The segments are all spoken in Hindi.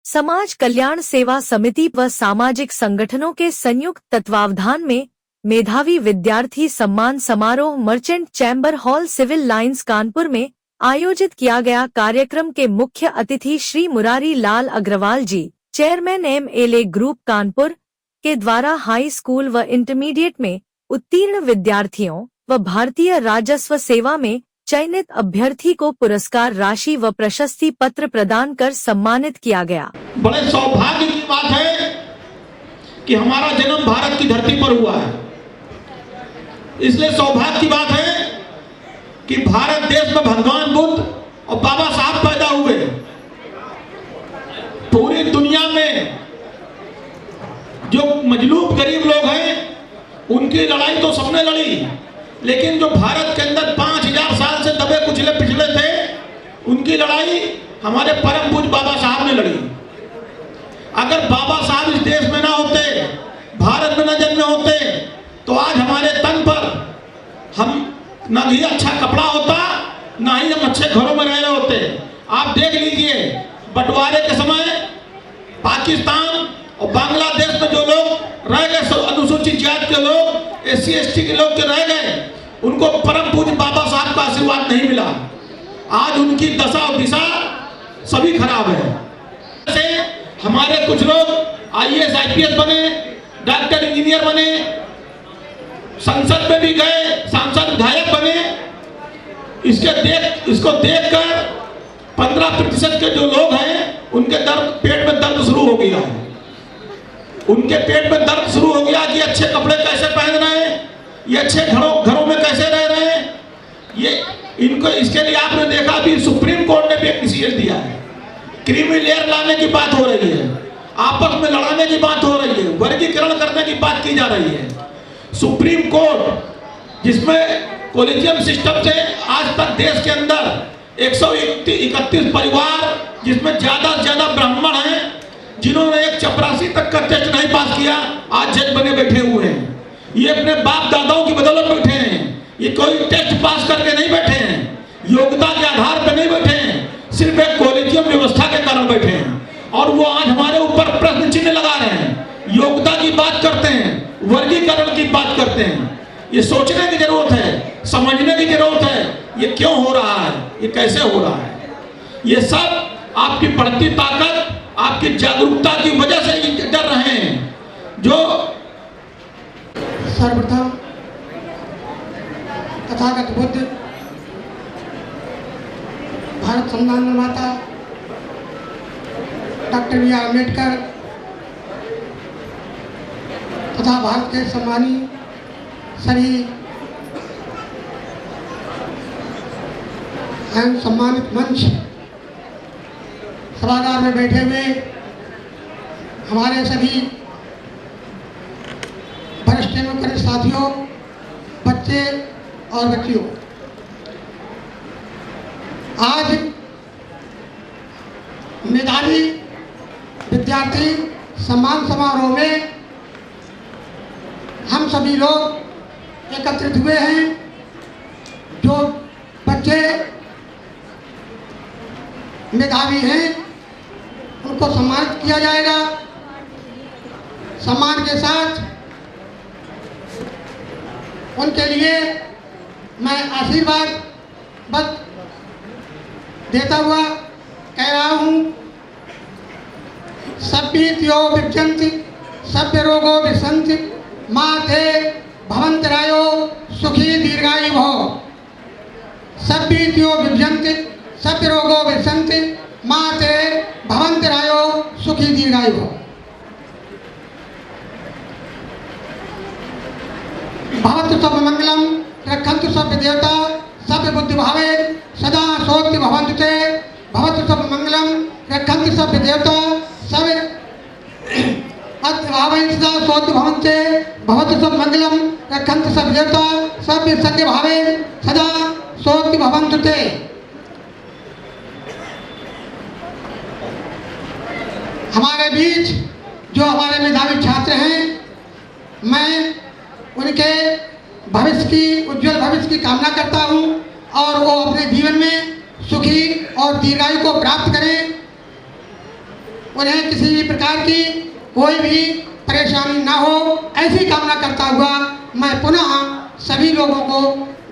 समाज कल्याण सेवा समिति व सामाजिक संगठनों के संयुक्त तत्वावधान में मेधावी विद्यार्थी सम्मान समारोह merchant chamber hall civil lines Kanpur में आयोजित किया गया। कार्यक्रम के मुख्य अतिथि Shri Murari Lal Agarwal ji, chairman MLA group Kanpur के द्वारा हाई स्कूल व इंटरमीडिएट में उत्तीर्ण विद्यार्थियों व भारतीय राजस्व सेवा में चयनित अभ्यर्थी को पुरस्कार राशि व प्रशस्ति पत्र प्रदान कर सम्मानित किया गया। बड़े सौभाग्य की बात है कि हमारा जन्म भारत की धरती पर हुआ है। इसलिए सौभाग्य की बात है कि भारत देश में भगवान बुद्ध और बाबा साहब पैदा हुए। पूरी दुनिया में जो मजलूम गरीब लोग हैं उनकी लड़ाई तो सबने लड़ी, लेकिन जो भारत के अंदर 5000 साल से दबे कुचले पिछले थे उनकी लड़ाई हमारे परम पूज्य बाबा साहब ने लड़ी। अगर बाबा साहब इस देश में ना होते, भारत में न जन्मे होते, तो आज हमारे तन पर हम न ही अच्छा कपड़ा होता, ना ही हम अच्छे घरों में रह रहे होते। आप देख लीजिए, बंटवारे के समय पाकिस्तान और बांग्लादेश में जो लोग रह गए, अनुसूचित जाति के लोग, SC ST के लोग के रह गए, उनको परम पूज्य बाबा साहब का आशीर्वाद नहीं मिला। आज उनकी दशा और दिशा सभी खराब है। जैसे हमारे कुछ लोग IAS IPS बने, डॉक्टर इंजीनियर बने, संसद में भी गए, सांसद विधायक बने। इसको देखकर 15% के जो लोग हैं उनके पेट में दर्द शुरू हो गया। उनके पेट में दर्द शुरू हो गया कि अच्छे कपड़े कैसे पहन रहे हैं, ये अच्छे घरों में कैसे रह रहे हैं। ये इनको इसके लिए आपने देखा भी सुप्रीम कोर्ट ने भी एक डिसीजन दिया है। क्रीमी लेयर लाने की बात हो रही है, आपस में लड़ाने की बात हो रही है, वर्गीकरण करने की बात की जा रही है। सुप्रीम कोर्ट जिसमें कोलिजियम सिस्टम से आज तक देश के अंदर 131 परिवार, जिसमें ज्यादा से ज्यादा ब्राह्मण हैं, जिन्होंने एक चपरासी तक का टेस्ट नहीं पास किया, आज जज बने बैठे हुए हैं। ये अपने बाप दादाओं की बदौलत बैठे हैं। ये कोई टेस्ट पास करके नहीं बैठे हैं, योग्यता के आधार पर नहीं बैठे हैं, सिर्फ एक कॉलेजियम व्यवस्था के कारण बैठे हैं। और वो आज हमारे ऊपर प्रश्न चिन्ह लगा रहे हैं, योग्यता की बात करते हैं, वर्गीकरण की बात करते हैं। ये सोचने की जरूरत है, समझने की जरूरत है, ये क्यों हो रहा है, ये कैसे हो रहा है। ये सब आपकी बढ़ती ताकत, आपकी जागरूकता की वजह से डर रहे हैं। जो सर्वप्रथम तथागत बुद्ध, भारत संविधान निर्माता डॉक्टर BR अम्बेडकर तथा भारत के सम्मानीय सभी एवं सम्मानित मंच सभागार में बैठे हुए हमारे सभी वरिष्ठ एवं कनिष्ठ साथियों, बच्चे और बच्चियों, आज मेधावी विद्यार्थी सम्मान समारोह में हम सभी लोग एकत्रित हुए हैं। जो बच्चे मेधावी हैं उनको सम्मानित किया जाएगा। सम्मान के साथ उनके लिए मैं आशीर्वाद बस देता हुआ कह रहा हूँ, सभ्यो विभ्यन्ति सभ्य रोगो विसन्ति माते भवन्तरायो सुखी दीर्घायु भव। सभ्यो विभ्यन्ति सभ्य रोगो विसन्ति माते भवन्तरायो सुखी दीर्घायु भव। भवतु सब मंगलम रक्षन्तु सब देवता सब बुद्धि भावे सदा सोक्ति भवन्तु ते। भवतु सब मंगलम रक्षन्तु सब देवता सब भावे सदा सोक्ति भवन्ते। भवतु सब मंगलम रक्षन्तु सब देवता सब सत्य भावे सदा सोक्ति भवन्तु ते। हमारे बीच जो हमारे मेधावी छात्र हैं, मैं उनके भविष्य की, उज्जवल भविष्य की कामना करता हूं और वो अपने जीवन में सुखी और दीर्घायु को प्राप्त करें। उन्हें किसी भी प्रकार की कोई भी परेशानी ना हो, ऐसी कामना करता हुआ मैं पुनः सभी लोगों को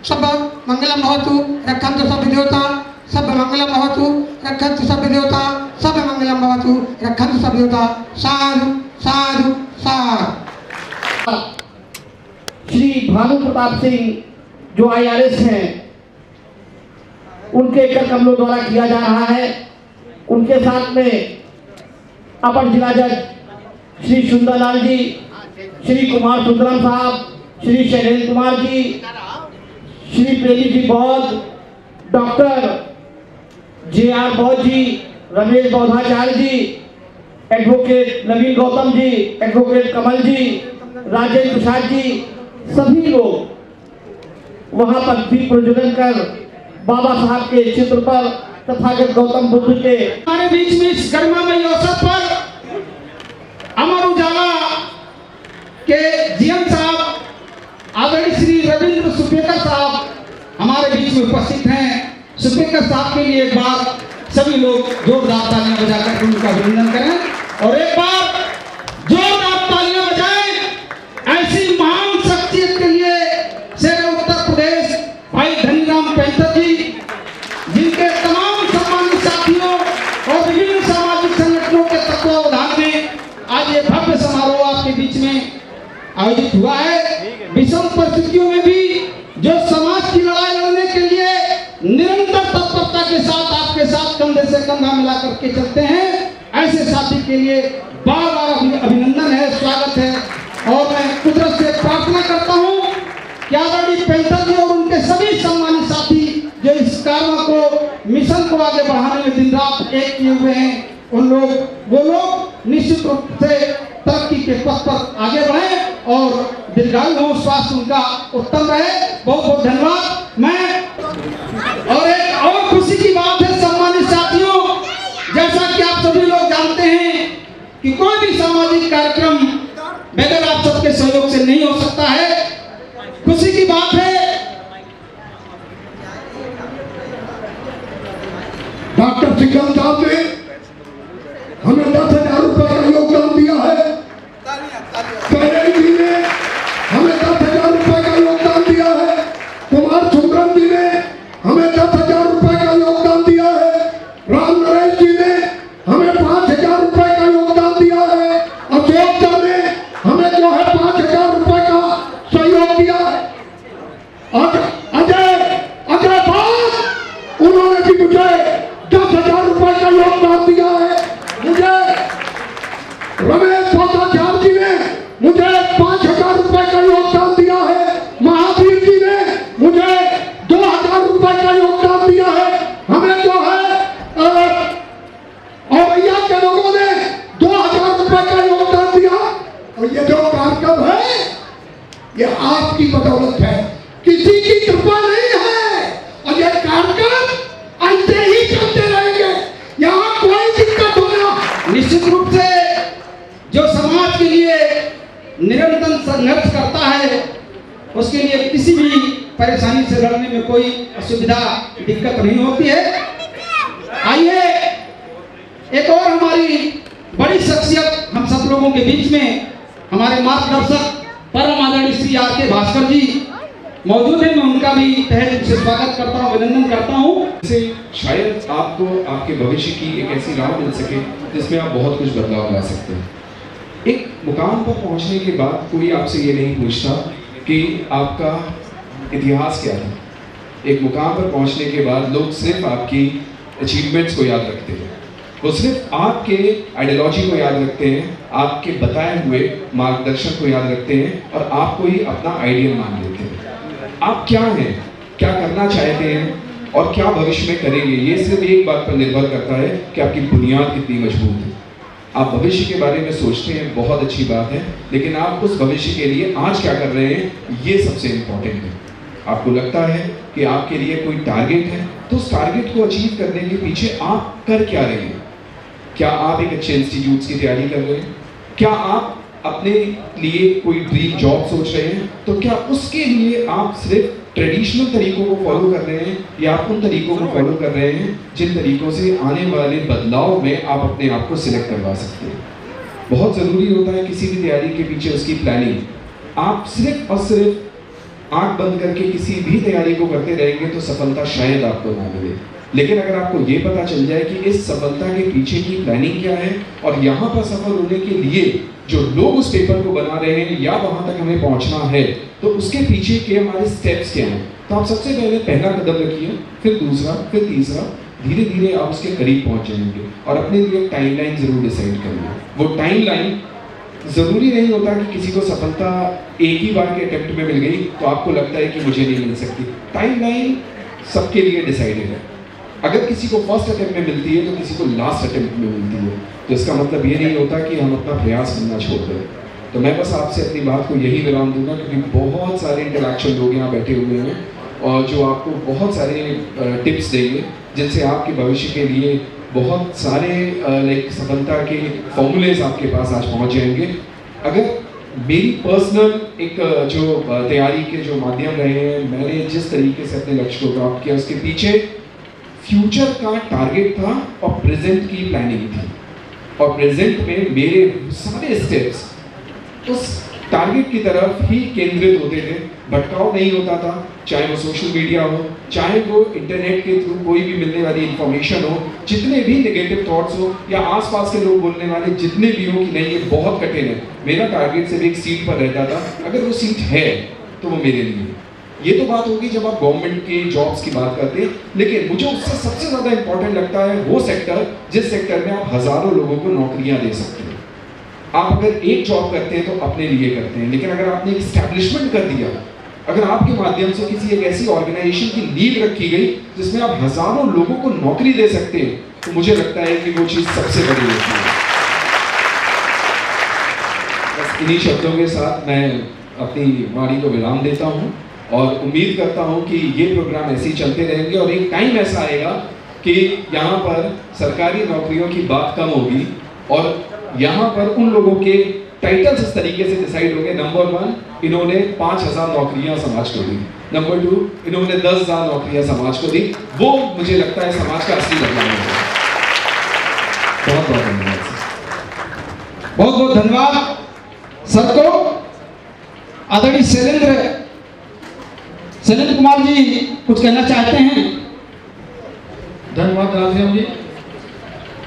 सब मंगलम भवतु, रक्षन्तु सब देवता, सब मंगलम भवतु, रक्षन्तु सब देवता, सब मंगलम भवतु, रक्षन्तु सब देवता। साधु साधु साधु। श्री भानु प्रताप सिंह जो IRS हैं, उनके कर कमलों द्वारा किया जा रहा है। उनके साथ में अपर जिला जज श्री सुंदरलाल जी, श्री कुमार सुंदरम साहब, श्री शैलेंद्र कुमार जी, श्री प्रेमी जी बौद्ध, डॉक्टर JR बौद्ध जी, रमेश बौद्धाचार्य जी, एडवोकेट नवीन गौतम जी, एडवोकेट कमल जी, राजेंद्र प्रसाद जी, सभी लोग वहां पर दीप प्रज्वलन कर बाबा साहब के चित्र पर तथागत गौतम बुद्ध के हमारे बीच में इस गरिमामयी अवसर पर अमर उजाला के GM साहब, आदरणीय श्री रविंद्र सुपेकर साहब हमारे बीच में उपस्थित हैं। सुपेकर साहब के लिए एक बार सभी लोग जोरदार तालियां बजाकर उनका अभिनंदन करें और एक बार जोरदार तालियां बजाएं ऐसी महान शख्सियत के लिए शेर उत्तर प्रदेश भाई धनीराम पैंथर जी, जिनके तमाम सम्मानित साथियों और विभिन्न सामाजिक संगठनों के तत्वावधान में आज ये भव्य समारोह आपके बीच में आयोजित हुआ है। विषम परिस्थितियों में भी जो समाज की लड़ाई लड़ने के लिए निरंतर तत्परता के साथ आपके साथ कंधे से कंधा मिला करके चलते हैं, ऐसे साथी के लिए बार बार अभिनंदन है, स्वागत है। और मैं कुदरत से प्रार्थना करता हूँ कि आदरणीय पैंथर जी और उनके सभी सम्मानित साथी जो इस कार्य को, मिशन को आगे बढ़ाने में दिन रात एक किए हुए हैं, वो लोग निश्चित रूप से तरक्की के पथ पर आगे बढ़े और दीर्घायु हो, स्वास्थ्य उनका उत्तम रहे। बहुत बहुत धन्यवाद। मैं और एक और खुशी की बात है सम्मानित साथियों, जैसा कि आप सभी लोग जानते हैं कि कोई भी सामाजिक कार्यक्रम बगैर आप सबके सहयोग से नहीं हो सकता है। खुशी की बात है डॉक्टर सिकंद साहब ने हमें 10,000 रुपए का योगदान दिया है। कैलेंड जी ने हमें 10,000 रुपए का योगदान दिया है। कुमार सुंदरम जी ने हमें 10,000 रुपए का योगदान दिया है। राम नरेश जी ने हमें 5,000 रुपए का योगदान दिया है। अशोक जी ने हमें जो है 5,000 रुपए का सहयोग दिया है। अजय बात उन्होंने भी मुझे 10,000 रुपए का योगदान दिया है। मुझे रमेश बौद्धाचार्य जी ने मुझे 5,000 रुपए का योगदान दिया है। महावीर जी ने मुझे 2,000 रुपए का योगदान दिया है। हमें जो है औरैया के लोगों ने 2,000 रुपए का योगदान दिया। और ये जो कार्यक्रम है ये आपकी बदौलत है, किसी की कृपा नहीं है। और ये कार्यक्रम ऐसे ही चलते रहेंगे, यहाँ कोई दिक्कत होना। निश्चित रूप से जो समाज के लिए निरंतर संघर्ष करता है उसके लिए किसी भी परेशानी से लड़ने में कोई असुविधा दिक्कत नहीं होती है। आइए एक और हमारी बड़ी शख्सियत हम सब लोगों के बीच में हमारे मार्गदर्शक परम आदरणीय श्री R.K. भास्कर जी मौजूद है। मैं उनका भी तहे दिल से स्वागत करता हूँ, अभिनंदन करता हूँ। से शायद आपको आपके भविष्य की एक ऐसी राह मिल सके जिसमें आप बहुत कुछ बदलाव ला सकते हैं। एक मुकाम पर पहुंचने के बाद कोई आपसे ये नहीं पूछता कि आपका इतिहास क्या था। एक मुकाम पर पहुंचने के बाद लोग सिर्फ आपकी अचीवमेंट्स को याद रखते हैं, वो सिर्फ आपके आइडियोलॉजी को याद रखते हैं, आपके बताए हुए मार्गदर्शन को याद रखते हैं और आपको ही अपना आइडियल मान लेते हैं। आप क्या हैं, क्या करना चाहते हैं और क्या भविष्य में करेंगे, ये सिर्फ एक बात पर निर्भर करता है कि आपकी बुनियाद कितनी मजबूत है। आप भविष्य के बारे में सोचते हैं, बहुत अच्छी बात है, लेकिन आप उस भविष्य के लिए आज क्या कर रहे हैं ये सबसे इम्पोर्टेंट है। आपको लगता है कि आपके लिए कोई टारगेट है तो उस टारगेट को अचीव करने के पीछे आप कर क्या रहे हैं। क्या आप एक अच्छे इंस्टीट्यूट्स की तैयारी कर रहे हैं? क्या आप अपने लिए कोई ड्रीम जॉब सोच रहे हैं, तो क्या उसके लिए आप सिर्फ ट्रेडिशनल तरीकों को फॉलो कर रहे हैं या आप उन तरीकों को फॉलो कर रहे हैं जिन तरीकों से आने वाले बदलाव में आप अपने आप को सिलेक्ट करवा सकते हैं? बहुत ज़रूरी होता है किसी भी तैयारी के पीछे उसकी प्लानिंग। आप सिर्फ और सिर्फ आंख बंद करके किसी भी तैयारी को करते रहेंगे तो सफलता शायद आपको ना मिले। लेकिन अगर आपको ये पता चल जाए कि इस सफलता के पीछे की प्लानिंग क्या है और यहाँ पर सफल होने के लिए जो लोग उस पेपर को बना रहे हैं या वहाँ तक हमें पहुँचना है, तो उसके पीछे के हमारे स्टेप्स क्या हैं, तो आप सबसे पहले पहला कदम रखिए, फिर दूसरा, फिर तीसरा, धीरे धीरे आप उसके करीब पहुँच जाएंगे और अपने लिए टाइमलाइन जरूर डिसाइड करिए। वो टाइमलाइन ज़रूरी नहीं होता कि किसी को सफलता एक ही बार के अटेम्प्ट में मिल गई तो आपको लगता है कि मुझे नहीं मिल सकती। टाइमलाइन सबके लिए डिसाइडेड है। अगर किसी को फर्स्ट अटेम्प्ट में मिलती है तो किसी को लास्ट अटेम्प्ट में मिलती है, तो इसका मतलब ये नहीं होता कि हम अपना प्रयास करना छोड़ दें। तो मैं बस आपसे अपनी बात को यही विराम दूंगा, क्योंकि बहुत सारे इंटरेक्शन लोग यहाँ बैठे हुए हैं और जो आपको बहुत सारे टिप्स देंगे जिनसे आपके भविष्य के लिए बहुत सारे लाइक सफलता के फॉर्मूलेज आपके पास आज पहुँच जाएंगे। अगर मेरी पर्सनल एक जो तैयारी के जो माध्यम रहे हैं, मैंने जिस तरीके से अपने लक्ष्य को प्राप्त किया उसके पीछे फ्यूचर का टारगेट था और प्रेजेंट की प्लानिंग थी, और प्रेजेंट में मेरे सारे स्टेप्स उस टारगेट की तरफ ही केंद्रित होते थे। भटकाव नहीं होता था, चाहे वो सोशल मीडिया हो, चाहे वो इंटरनेट के थ्रू कोई भी मिलने वाली इंफॉर्मेशन हो, जितने भी नेगेटिव थॉट्स हो या आसपास के लोग बोलने वाले जितने भी हो कि नहीं ये बहुत कठिन है, मेरा टारगेट सिर्फ एक सीट पर रहता था। अगर वो सीट है तो वो मेरे लिए। ये तो बात होगी जब आप गवर्नमेंट के जॉब्स की बात करते हैं, लेकिन मुझे उससे सबसे ज़्यादा इंपॉर्टेंट लगता है वो सेक्टर जिस सेक्टर में आप हज़ारों लोगों को नौकरियां दे सकते हैं। आप अगर एक जॉब करते हैं तो अपने लिए करते हैं, लेकिन अगर आपने एक इस्टेब्लिशमेंट कर दिया, अगर आपके माध्यम से किसी एक ऐसी ऑर्गेनाइजेशन की नींव रखी गई जिसमें आप हज़ारों लोगों को नौकरी दे सकते हैं, तो मुझे लगता है कि वो चीज़ सबसे बड़ी होती है। बस इन्हीं शब्दों के साथ मैं अपनी वाणी को विराम देता हूँ और उम्मीद करता हूँ कि ये प्रोग्राम ऐसे ही चलते रहेंगे और एक टाइम ऐसा आएगा कि यहाँ पर सरकारी नौकरियों की बात कम होगी और यहाँ पर उन लोगों के टाइटल्स इस तरीके से डिसाइड होंगे। नंबर 1, इन्होंने 5000 नौकरियाँ समाज को दी। नंबर 2, इन्होंने 10,000 नौकरियाँ समाज को दी। वो मुझे लगता है समाज का असली बदलाव है। बहुत बहुत धन्यवाद सर। बहुत बहुत धन्यवाद सर को। आदरणीय शैलेंद्र कुमार जी कुछ कहना चाहते हैं? धन्यवाद राधेश्याम जी।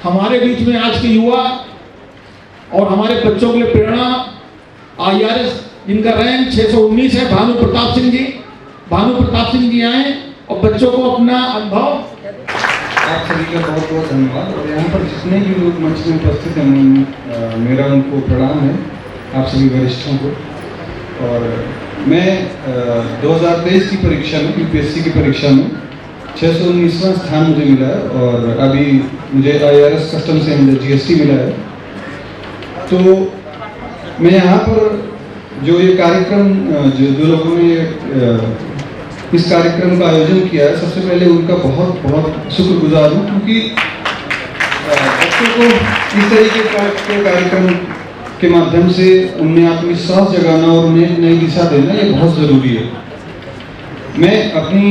हमारे बीच में आज के युवा और हमारे बच्चों के लिए प्रेरणा IRS जिनका रैंक 619 है, भानु प्रताप सिंह जी आए और बच्चों को अपना अनुभव। आप सभी का बहुत बहुत धन्यवाद। और यहाँ पर जितने भी लोग मंच में उपस्थित हैं मेरा उनको प्रणाम है, आप सभी वरिष्ठों को। और मैं 2023 की परीक्षा में UPSC की परीक्षा में 619वां स्थान मुझे मिला है और अभी मुझे IRS कस्टम्स एंड GST मिला है। तो मैं यहाँ पर जो ये कार्यक्रम जो लोगों ने इस कार्यक्रम का आयोजन किया है, सबसे पहले उनका बहुत बहुत शुक्रगुजार हूँ, क्योंकि बच्चों को इस तरीके के कार्यक्रम के माध्यम से उनमें आत्मविश्वास जगाना और उन्हें नई दिशा देना ये बहुत ज़रूरी है। मैं अपनी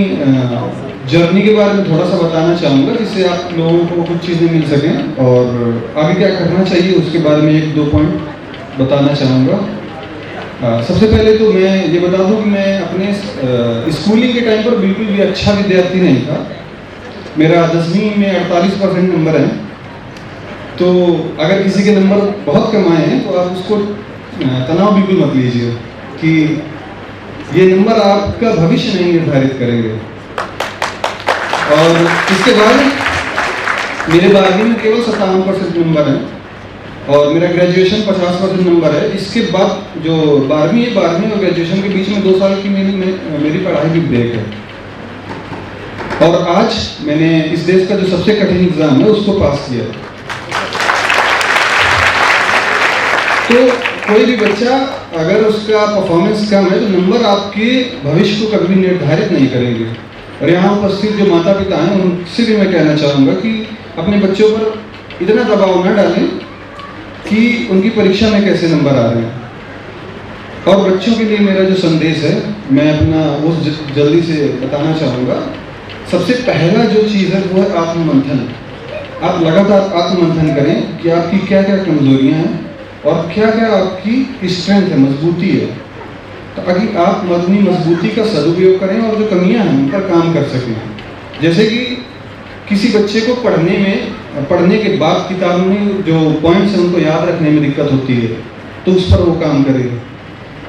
जर्नी के बारे में थोड़ा सा बताना चाहूँगा जिससे आप लोगों को कुछ चीज़ें मिल सकें और आगे क्या करना चाहिए उसके बारे में 1-2 पॉइंट बताना चाहूँगा। सबसे पहले तो मैं ये बता दूँ कि मैं अपने स्कूलिंग के टाइम पर बिल्कुल भी अच्छा विद्यार्थी नहीं था। मेरा 10वीं में 48% नंबर है। तो अगर किसी के नंबर बहुत कम आए हैं तो आप उसको तनाव बिल्कुल मत लीजिए कि ये नंबर आपका भविष्य नहीं निर्धारित करेंगे। और इसके बाद मेरे 12वीं में केवल 57% नंबर है और मेरा ग्रेजुएशन 50% नंबर है। इसके बाद जो 12वीं और ग्रेजुएशन के बीच में 2 साल की मेरी पढ़ाई भी ब्रेक है। और आज मैंने इस देश का जो सबसे कठिन एग्जाम है उसको पास किया। तो कोई भी बच्चा अगर उसका परफॉर्मेंस कम है तो नंबर आपके भविष्य को कभी निर्धारित नहीं करेंगे। और यहाँ उपस्थित जो माता पिता हैं उनसे भी मैं कहना चाहूँगा कि अपने बच्चों पर इतना दबाव न डालें कि उनकी परीक्षा में कैसे नंबर आ रहे हैं। और बच्चों के लिए मेरा जो संदेश है, मैं अपना वो जल्दी से बताना चाहूँगा। सबसे पहला जो चीज़ है वो है आत्ममंथन। आप लगातार आत्ममंथन करें कि आपकी क्या क्या कमजोरियां हैं और क्या क्या आपकी स्ट्रेंथ है, मजबूती है, ताकि आप अपनी मजबूती का सदुपयोग करें और जो कमियां हैं उन पर काम कर सकें। जैसे कि किसी बच्चे को पढ़ने के बाद किताब में जो पॉइंट्स हैं उनको याद रखने में दिक्कत होती है, तो उस पर वो काम करेगा।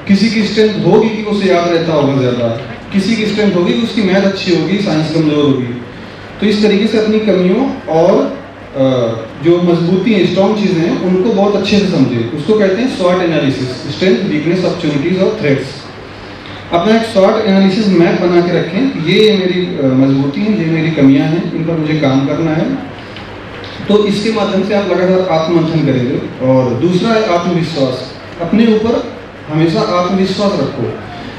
किसी की स्ट्रेंथ होगी कि उसे याद रहता होगा ज़्यादा, किसी की स्ट्रेंथ होगी कि उसकी मैथ अच्छी होगी, साइंस कमज़ोर होगी। तो इस तरीके से अपनी कमियों और जो मजबूती है, स्ट्रॉन्ग चीज़ें हैं, उनको बहुत अच्छे से समझे। उसको कहते हैं स्वॉट एनालिसिस, स्ट्रेंथ, वीकनेस, अपॉर्चुनिटीज और थ्रेट्स। अपना एक स्वॉट एनालिसिस मैप बना के रखें कि ये मेरी मजबूती है, ये मेरी कमियां हैं, इन पर मुझे काम करना है। तो इसके माध्यम से आप लगातार आत्ममंथन करेंगे। और दूसरा है आत्मविश्वास। अपने ऊपर हमेशा आत्मविश्वास रखो।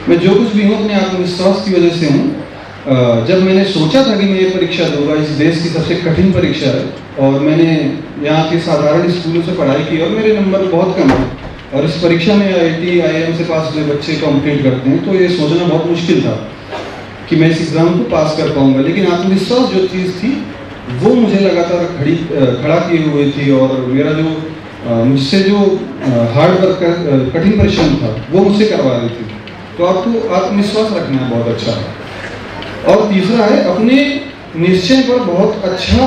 मैं जो कुछ भी हूँ अपने आत्मविश्वास की वजह से हूँ। जब मैंने सोचा था कि मैं ये परीक्षा दूंगा, इस देश की सबसे कठिन परीक्षा है, और मैंने यहाँ के साधारण स्कूलों से पढ़ाई की और मेरे नंबर बहुत कम है, और इस परीक्षा में IIT IIM से पास हुए बच्चे कॉम्पिट करते हैं, तो ये सोचना बहुत मुश्किल था कि मैं इस एग्ज़ाम को पास कर पाऊँगा। लेकिन आत्मविश्वास जो चीज़ थी वो मुझे लगातार खड़ा किए हुए थी, और मेरा जो मुझसे जो हार्ड वर्क कठिन परिश्रम था वो मुझसे करवा रही थी। तो आपको आत्मविश्वास रखना है बहुत अच्छा है। और तीसरा है अपने निश्चय पर बहुत अच्छा,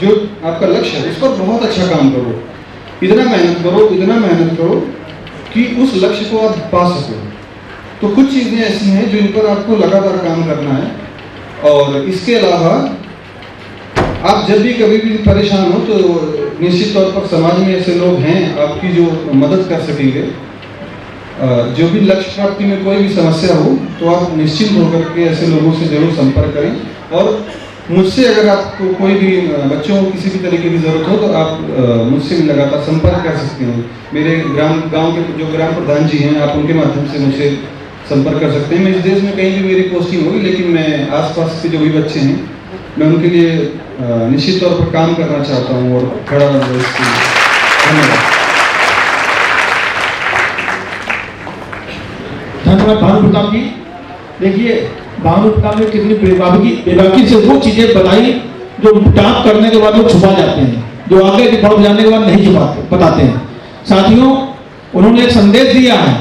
जो आपका लक्ष्य है उस पर बहुत अच्छा काम करो। इतना मेहनत करो कि उस लक्ष्य को आप पा सको। तो कुछ चीज़ें ऐसी हैं जिन पर आपको लगातार काम करना है। और इसके अलावा आप जब भी कभी भी परेशान हो तो निश्चित तौर पर समाज में ऐसे लोग हैं आपकी जो मदद कर सकेंगे। जो भी लक्ष्य प्राप्ति में कोई भी समस्या हो तो आप निश्चिंत होकर के ऐसे लोगों से जरूर संपर्क करें। और मुझसे अगर आपको कोई भी बच्चों को किसी भी तरीके की ज़रूरत हो तो आप मुझसे भी लगातार संपर्क कर सकते हैं। मेरे गांव के जो ग्राम प्रधान जी हैं, आप उनके माध्यम से मुझसे संपर्क कर सकते हैं। मैं इस देश में कहीं भी मेरी पोस्टिंग होगी, लेकिन मैं आसपास के जो भी बच्चे हैं मैं उनके लिए निश्चित तौर पर काम करना चाहता हूँ और खड़ा रहूँगा इसके लिए। धन्यवाद। धन्यवाद भानु प्रताप जी। देखिए भानु प्रताप ने कितनी बेबाकी से वो चीजें बताई जो टॉप करने के बाद लोग छुपा जाते हैं, जो आगे के बढ़ जाने के बाद नहीं बताते हैं। साथियों, उन्होंने एक संदेश दिया है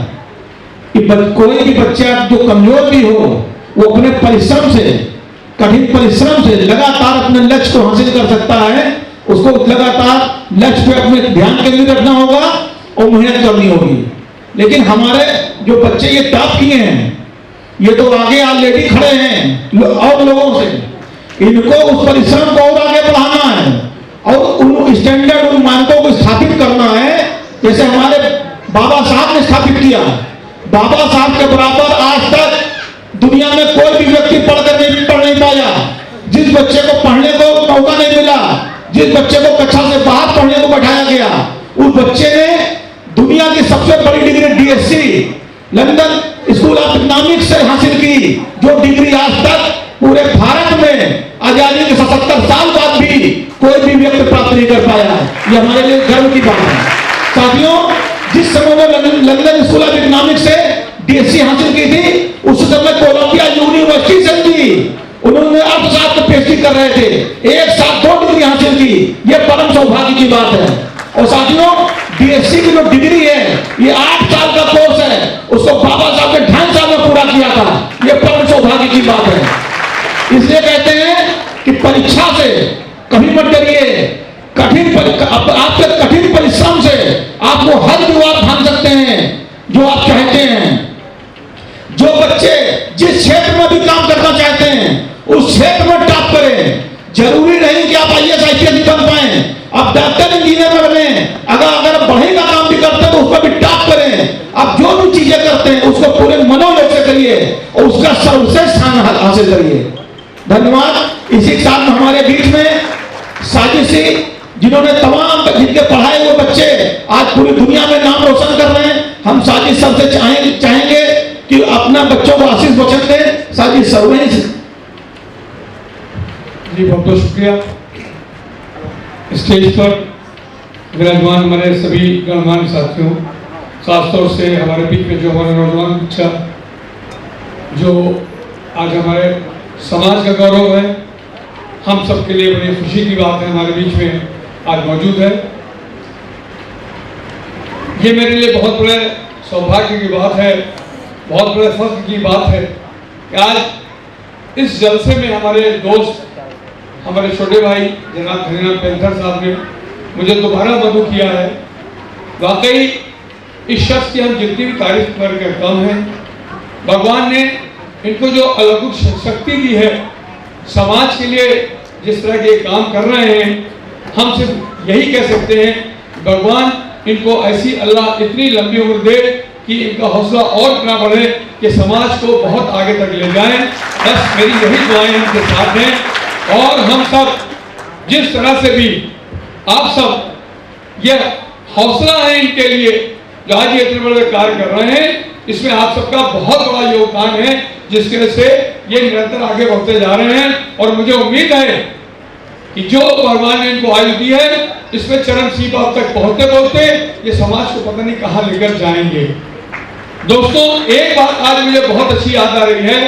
कि कोई भी बच्चा जो कमजोर भी हो वो अपने परिश्रम से, कठिन परिश्रम से लगातार अपने लक्ष्य को हासिल कर सकता है। उसको लगातार लक्ष्य पे अपने ध्यान केंद्रित रखना होगा और मेहनत करनी होगी। लेकिन हमारे जो बच्चे ये टॉप किए हैं, ये तो आगे ऑलरेडी खड़े हैं और लोगों से, इनको उस परिश्रम को और आगे बढ़ाना है और उन स्टैंडर्ड, उन मानकों को स्थापित करना है जैसे हमारे बाबा साहब ने स्थापित किया। बाबा साहब के बराबर आज तक दुनिया में कोई भी व्यक्ति पढ़ नहीं पाया। जिस बच्चे को पढ़ने को मौका नहीं मिला, जिस बच्चे को कक्षा से बाहर पढ़ने को बैठाया गया, उस बच्चे ने दुनिया की सबसे बड़ी degree DSc London school of economics से हासिल की, जो डिग्री आज तक पूरे भारत में आजादी के 77 साल बाद भी कोई भी व्यक्ति प्राप्त नहीं कर पाया। ये हमारे लिए गर्व की बात है। साथियों, जिस समय वो लंदन स्कूल ऑफ इकोनॉमिक्स से DSc हासिल की थी, उस समय कोलंबिया यूनिवर्सिटी से भी उन्होंने अर्थशास्त्र PhD कर रहे थे, एक साथ 2 डिग्री हासिल की। ये परम सौभाग्य की बात है। और साथियों, DSc की जो डिग्री है ये 8 साल का कोर्स है, उसको बाबा साहब ने 2.5 साल में पूरा किया था। ये परम सौभाग्य की बात है। इसलिए कहते हैं कि परीक्षा से कभी मत डरिए। आपके कठिन परिश्रम से आपको हर दीवार भाग सकते हैं जो आप चाहते हैं। जो बच्चे जिस क्षेत्र में भी काम करना चाहते हैं उस क्षेत्र में टॉप करें। जरूरी नहीं कि आप IAS IPS बन पाए, आप डॉक्टर इंजीनियर में बने। अगर बढ़े का काम भी करते हैं तो उसको भी टॉप करें। आप जो भी चीजें करते हैं उसको पूरे मनोयोग से करिए और उसका सर्वश्रेष्ठ स्थान हासिल करिए। धन्यवाद। इसी के साथ हमारे बीच में साजिशी, जिन्होंने तमाम जिनके पढ़ाए हुए बच्चे आज पूरी दुनिया में नाम रोशन कर रहे हैं, हम साजिश सबसे चाहेंगे कि अपना बच्चों को आशीष वचन दें। साजिश सर्वेश जी, बहुत बहुत शुक्रिया। स्टेज पर विराजमान हमारे सभी गणमान्य साथियों, खासतौर से हमारे बीच में जो हमारे नौजवान बच्चा जो आज हमारे समाज का गौरव है, हम सबके लिए बड़ी खुशी की बात है हमारे बीच में आज मौजूद है। ये मेरे लिए बहुत बड़े सौभाग्य की बात है, बहुत बड़े फख्र की बात है कि आज इस जलसे में हमारे दोस्त, हमारे छोटे भाई जनाब खलीना पेंथर साहब ने मुझे दोबारा मदऊ किया है। वाकई इस शख्स की हम जितनी भी तारीफ करके कम है। भगवान ने इनको जो अलौकिक शक्ति दी है, समाज के लिए जिस तरह के काम कर रहे हैं, हम सिर्फ यही कह सकते हैं भगवान इनको ऐसी अल्लाह इतनी लंबी उम्र दे कि इनका हौसला और इतना बढ़े कि समाज को बहुत आगे तक ले जाएं। बस मेरी यही दुआएं इनके साथ हैं। और हम सब जिस तरह से भी आप सब ये हौसला है इनके लिए जो आज ये इतने बड़े कार्य कर रहे हैं, इसमें आप सबका बहुत बड़ा योगदान है, जिसकी वजह से ये निरंतर आगे बढ़ते जा रहे हैं। और मुझे उम्मीद है कि जो भगवान ने इनको आयु दी है, इसमें चरम सीमा तक पहुंचते पहुंचते ये समाज को पता नहीं कहां लेकर जाएंगे। दोस्तों, एक बात आज मुझे बहुत अच्छी याद आ रही है।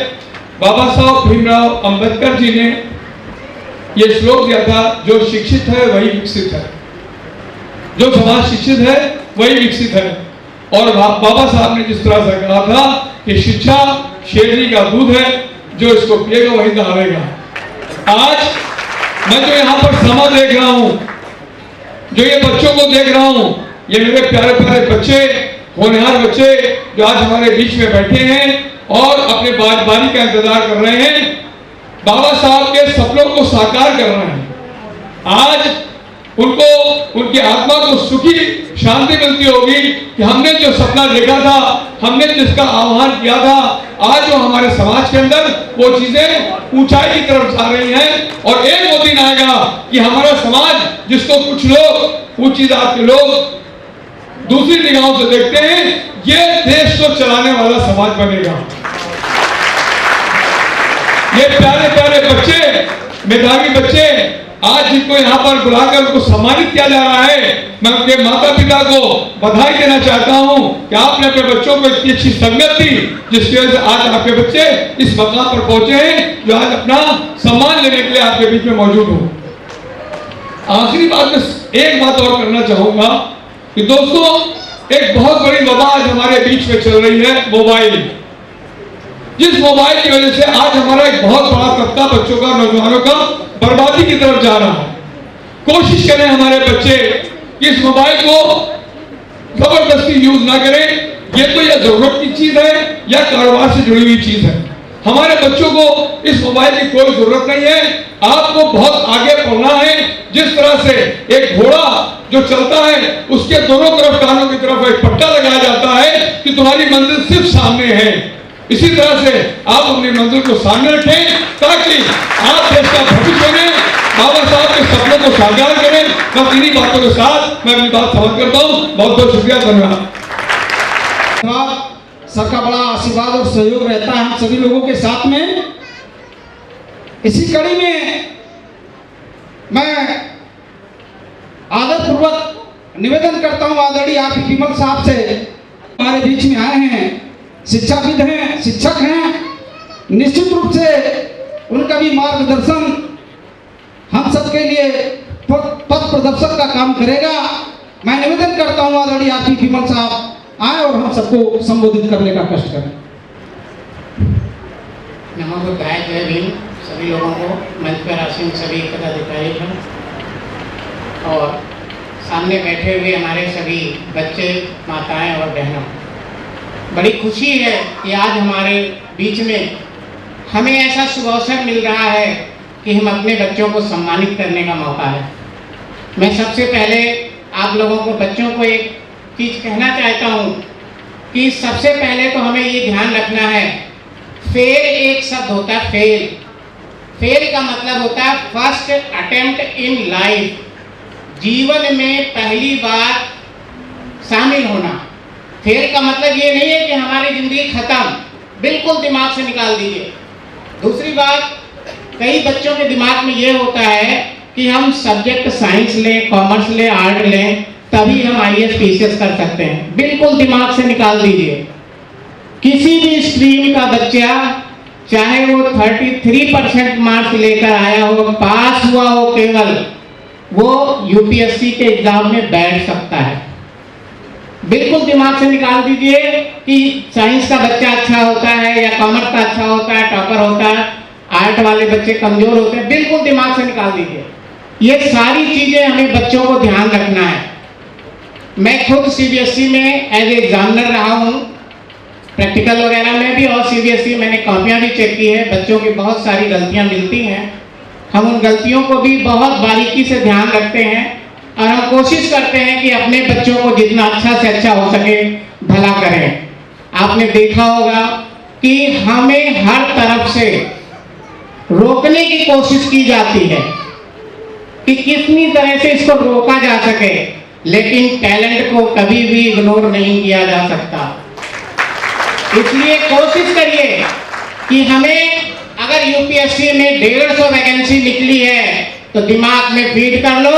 बाबा साहब भीमराव अंबेडकर जी ने ये श्लोक दिया था, जो शिक्षित है वही विकसित है, जो समाज शिक्षित है वही विकसित है। और बाबा साहब ने जिस तरह से कहा था कि शिक्षा शेरनी का दूध है, जो इसको पिएगा वही दहाड़ेगा। आज मैं जो यहाँ पर समा देख रहा हूँ, जो ये बच्चों को देख रहा हूँ, ये मेरे प्यारे प्यारे बच्चे, होनहार बच्चे जो आज हमारे बीच में बैठे हैं और अपने बारी का इंतजार कर रहे हैं, बाबा साहब के सपनों को साकार कर रहे हैं। आज उनको, उनकी आत्मा को सुखी शांति मिलती होगी कि हमने जो सपना देखा था, हमने जिसका आह्वान किया था, आज जो हमारे समाज के अंदर वो चीजें ऊंचाई की तरफ जा रही हैं। और एक वो दिन आएगा कि हमारा समाज, जिसको कुछ लोग ऊंची जात के लोग दूसरी निगाहों से देखते हैं, ये देश को चलाने वाला समाज बनेगा। ये प्यारे प्यारे बच्चे, मेधावी बच्चे, आज जिनको यहाँ पर बुलाकर उनको सम्मानित किया जा रहा है, मैं उनके माता पिता को बधाई देना चाहता हूँ कि आपने अपने बच्चों को इतनी अच्छी संगत दी, जिसकी वजह से आज आपके बच्चे इस मकाम पर पहुंचे हैं, जो आज अपना सम्मान लेने के लिए आपके बीच में मौजूद हो। आखिरी बात में एक बात और करना चाहूंगा कि दोस्तों, एक बहुत बड़ी वबा आज हमारे बीच में चल रही है, मोबाइल। जिस मोबाइल की वजह से आज हमारा एक बहुत बड़ा तबका बच्चों का, नौजवानों का बर्बादी की तरफ जा रहा है। कोशिश करें हमारे बच्चे कि इस मोबाइल को जबरदस्ती यूज ना करें। ये तो या जरूरत की चीज है या कारोबार से जुड़ी हुई चीज है। हमारे बच्चों को इस मोबाइल की कोई जरूरत नहीं है। आपको बहुत आगे बढ़ना है। जिस तरह से एक घोड़ा जो चलता है, उसके दोनों तरफ कानों की तरफ एक पट्टा लगाया जाता है कि तुम्हारी मंजिल सिर्फ सामने है। इसी तरह से आप अपनी मंजिल को सामने रखें ताकि आप देश का भविष्य में बाबा साहब के सपनों को साकार करें। बस इन्हीं बातों के साथ मैं अपनी बात समाप्त करता हूँ। बहुत बहुत शुक्रिया, धन्यवाद। सबका बड़ा आशीर्वाद और सहयोग रहता है हम सभी लोगों के साथ में। इसी कड़ी में मैं आदरपूर्वक निवेदन करता हूँ आदरणीय आप विमल साहब से, हमारे बीच में आए हैं, शिक्षाविद हैं, शिक्षक हैं, निश्चित रूप से उनका भी मार्गदर्शन हम सबके लिए पथ प्रदर्शक का काम करेगा। मैं निवेदन करता हूँ आदरणीय आप विमल साहब आए और हम सबको संबोधित करने का कष्ट करें। नमो बुद्धाय, जय भीम। सभी लोगों को, मंच पर आसीन सभी पदाधिकारी और सामने बैठे हुए हमारे सभी बच्चे, माताएं और बहनों, बड़ी खुशी है कि आज हमारे बीच में हमें ऐसा शुभ अवसर मिल रहा है कि हम अपने बच्चों को सम्मानित करने का मौका है। मैं सबसे पहले आप लोगों को, बच्चों को एक चीज़ कहना चाहता हूँ कि सबसे पहले तो हमें ये ध्यान रखना है, फेल एक शब्द होता है, फेल। फेल का मतलब होता है फर्स्ट अटेम्प्ट इन लाइफ, जीवन में पहली बार शामिल होना। फेल का मतलब ये नहीं है कि हमारी जिंदगी खत्म, बिल्कुल दिमाग से निकाल दीजिए। दूसरी बात, कई बच्चों के दिमाग में ये होता है कि हम सब्जेक्ट साइंस लें, कॉमर्स लें, आर्ट लें, तभी हम IAS PCS कर सकते हैं। बिल्कुल दिमाग से निकाल दीजिए, किसी भी स्ट्रीम का बच्चा चाहे वो 33% मार्क्स लेकर आया हो, पास हुआ हो केवल, वो UPSC के एग्जाम में बैठ सकता है। बिल्कुल दिमाग से निकाल दीजिए कि साइंस का बच्चा अच्छा होता है या कॉमर्स का अच्छा होता है, टॉपर होता है, आर्ट वाले बच्चे कमजोर होते हैं, बिल्कुल दिमाग से निकाल दीजिए। ये सारी चीजें हमें बच्चों को ध्यान रखना है। मैं खुद CBSE में एज एग्जामिनर रहा हूँ, प्रैक्टिकल वगैरह में भी, और CBSE मैंने कॉपियाँ भी चेक की है। बच्चों की बहुत सारी गलतियाँ मिलती हैं, हम उन गलतियों को भी बहुत बारीकी से ध्यान रखते हैं और हम कोशिश करते हैं कि अपने बच्चों को जितना अच्छा से अच्छा हो सके भला करें। आपने देखा होगा कि हमें हर तरफ से रोकने की कोशिश की जाती है कि कितनी तरह से इसको रोका जा सके, लेकिन टैलेंट को कभी भी इग्नोर नहीं किया जा सकता। इसलिए कोशिश करिए कि हमें अगर UPSC में 150 वैकेंसी निकली है तो दिमाग में फीड कर लो,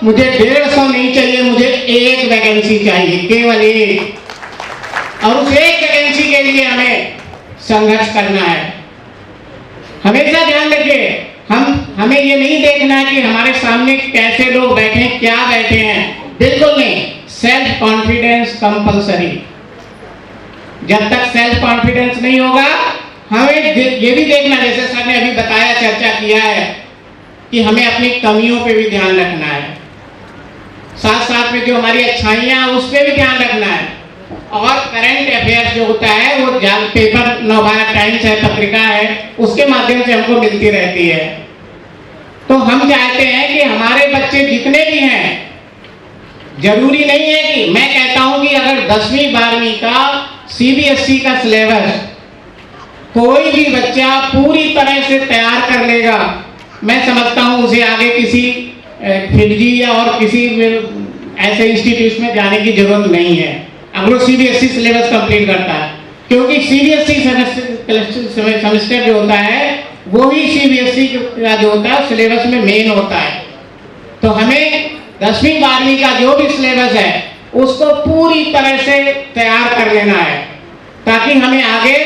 मुझे 150 नहीं चाहिए, मुझे 1 वैकेंसी चाहिए, केवल 1। और उस 1 वैकेंसी के लिए हमें संघर्ष करना है। हमेशा ध्यान रखिए, हमें ये नहीं देखना है कि हमारे सामने कैसे लोग बैठे, क्या बैठे हैं, बिल्कुल नहीं। Self confidence compulsory. जब तक सेल्फ कॉन्फिडेंस नहीं होगा, हमें ये भी देखना, जैसे सर ने अभी बताया, चर्चा किया है, कि हमें अपनी कमियों पे भी ध्यान रखना है, साथ साथ में जो हमारी अच्छाइयाँ उस पर भी ध्यान रखना है। और करंट अफेयर्स जो होता है वो पेपर नवभारत टाइम्स है, पत्रिका है, उसके माध्यम से हमको मिलती रहती है। तो हम चाहते हैं कि हमारे बच्चे जितने भी हैं, जरूरी नहीं है कि, मैं कहता हूं कि अगर 10वीं 12वीं का CBSE का सिलेबस कोई भी बच्चा पूरी तरह से तैयार कर लेगा, मैं समझता हूं उसे आगे किसी फिजी या और किसी ऐसे इंस्टीट्यूट में जाने की जरूरत नहीं है अगर वो CBSE सिलेबस कंप्लीट करता है, क्योंकि CBSE सेमेस्टर जो होता है वो ही CBSE का जो होता है सिलेबस में मेन होता है। तो हमें 10वीं 12वीं का जो भी सिलेबस है उसको पूरी तरह से तैयार कर लेना है, ताकि हमें आगे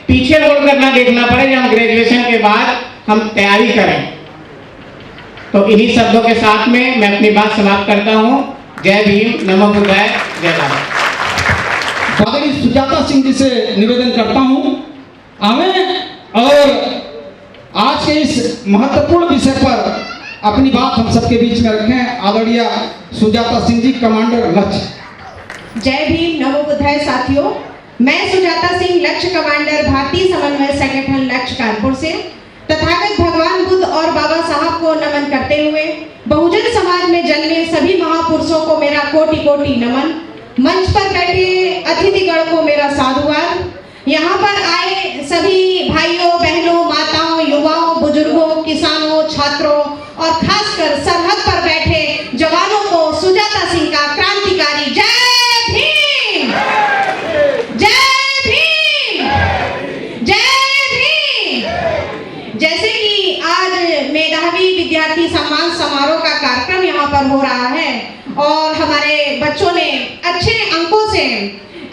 पीछे मुड़ कर ना देखना पड़े जब हम ग्रेजुएशन के बाद हम तैयारी करें। तो इन्हीं शब्दों के साथ में मैं अपनी बात समाप्त करता हूँ। जय भीम, नमो बुद्धाय, जय भारत। आदरणीय सुजाता सिंह जी से निवेदन करता हूँ हमें और आज के इस महत्वपूर्ण विषय पर अपनी बात हम सबके बीच में रखें। आदरणीय सुजाता सिंह जी, कमांडर लक्ष्य। जय भीम, नमो बुद्धाय साथियों। मैं सुजाता सिंह, लक्ष्य कमांडर, भारतीय समन्वय संगठन लक्ष्य कानपुर से तथागत भगवान बुद्ध और बाबा साहब को नमन करते हुए बहुजन समाज में जन्मे सभी महापुरुषों को मेरा कोटि कोटि नमन। मंच पर बैठे अतिथिगण को मेरा साधुवाद। यहाँ पर आए सभी भाइयों बहनों, माताओं, युवाओं, बुजुर्गों, किसानों, छात्रों और खासकर सरहद पर बैठे जवानों को सुजाता सिंह का क्रांतिकारी जय भीम, जय भीम, जय भीम। जैसे कि आज मेधावी विद्यार्थी सम्मान समारोह का कार्यक्रम यहाँ पर हो रहा है और हमारे बच्चों ने अच्छे अंकों से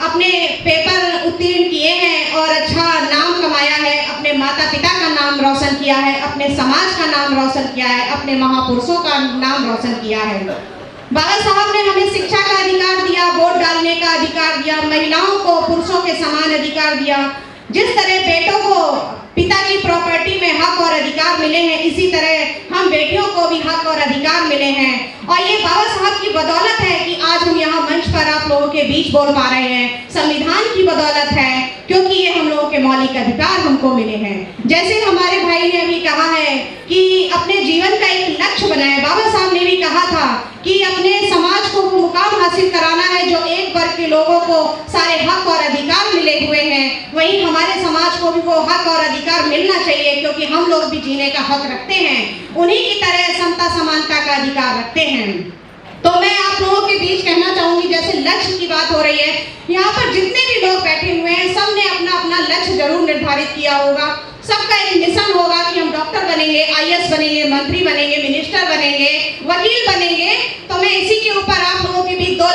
अपने पेपर उत्तीर्ण किए हैं और अच्छा नाम कमाया है, अपने माता पिता का नाम रोशन किया है, अपने समाज का नाम रोशन किया है, अपने महापुरुषों का नाम रोशन किया है। बाबा साहब ने हमें शिक्षा का अधिकार दिया, वोट डालने का अधिकार दिया, महिलाओं को पुरुषों के समान अधिकार दिया। जिस तरह बेटों को पिता की प्रॉपर्टी में हक और अधिकार मिले हैं, इसी तरह हम बेटियों को भी हक और अधिकार मिले हैं। और ये बाबा साहब की बदौलत है कि आज हम यहाँ मंच पर आप लोगों के बीच बोल पा रहे हैं। संविधान की बदौलत है, क्योंकि ये हम लोगों के मौलिक अधिकार हमको मिले हैं। जैसे हमारे भाई ने अभी कहा है कि अपने जीवन का एक लक्ष्य बनाए। बाबा साहब ने भी कहा था कि अपने समाज को वो मुकाम हासिल कराना है जो एक वर्ग के लोगों को सारे हक और अधिकार मिले हुए हैं, वहीं हमारे समाज को भी वो हक और अधिकार मिलना चाहिए, क्योंकि हम लोग भी जीने का हक रखते हैं, उन्हीं की तरह समता समानता का अधिकार रखते हैं। तो मैं आप लोगों के बीच कहना चाहूंगी, जैसे लक्ष्य की बात हो रही है, यहाँ पर जितने भी लोग बैठे हुए हैं सब ने अपना अपना लक्ष्य जरूर निर्धारित किया होगा। सबका एक मिशन होगा कि हम डॉक्टर बनेंगे, IAS बनेंगे, मंत्री बनेंगे, मिनिस्टर बनेंगे, वकील बनेंगे। तो मैं इसी के ऊपर आप लोगों के बीच 2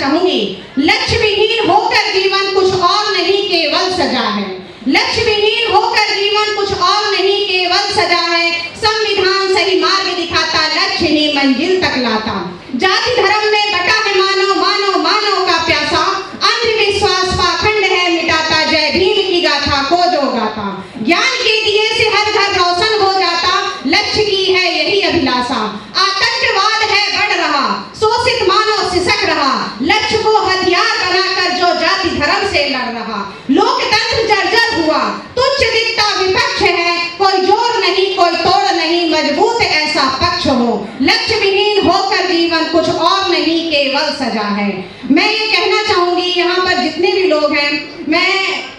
चाहूंगी, लक्ष्य विहीन होकर जीवन कुछ और नहीं केवल सजा है। लक्ष्य विहीन होकर जीवन कुछ और नहीं केवल सजा है। संविधान सही मार्ग दिखाता, लक्ष्य ही मंजिल तक लाता। जाति धर्म में बटा है मानव, मानव मानव का प्यासा। अंधविश्वास पाखंड है मिटाता, जय भीम की गाथा को जो गाता। ज्ञान के दिए से हर घर रोशन हो जाता, लक्ष्य की है यही अभिलाषा। आतंकवाद है बढ़ रहा, शोषित मानव सिसक रहा, लक्ष्य को हथियार बनाकर जो जाति धर्म से लड़ रहा। लोकतंत्र जर्जर हुआ, तुच्छ दिखता विपक्ष है, कोई जोर नहीं कोई तोड़ नहीं, मजबूत ऐसा पक्ष हो। लक्ष्य विहीन होकर जीवन कुछ और नहीं केवल सजा है। मैं ये कहना चाहूंगी, यहाँ पर जितने भी लोग हैं, मैं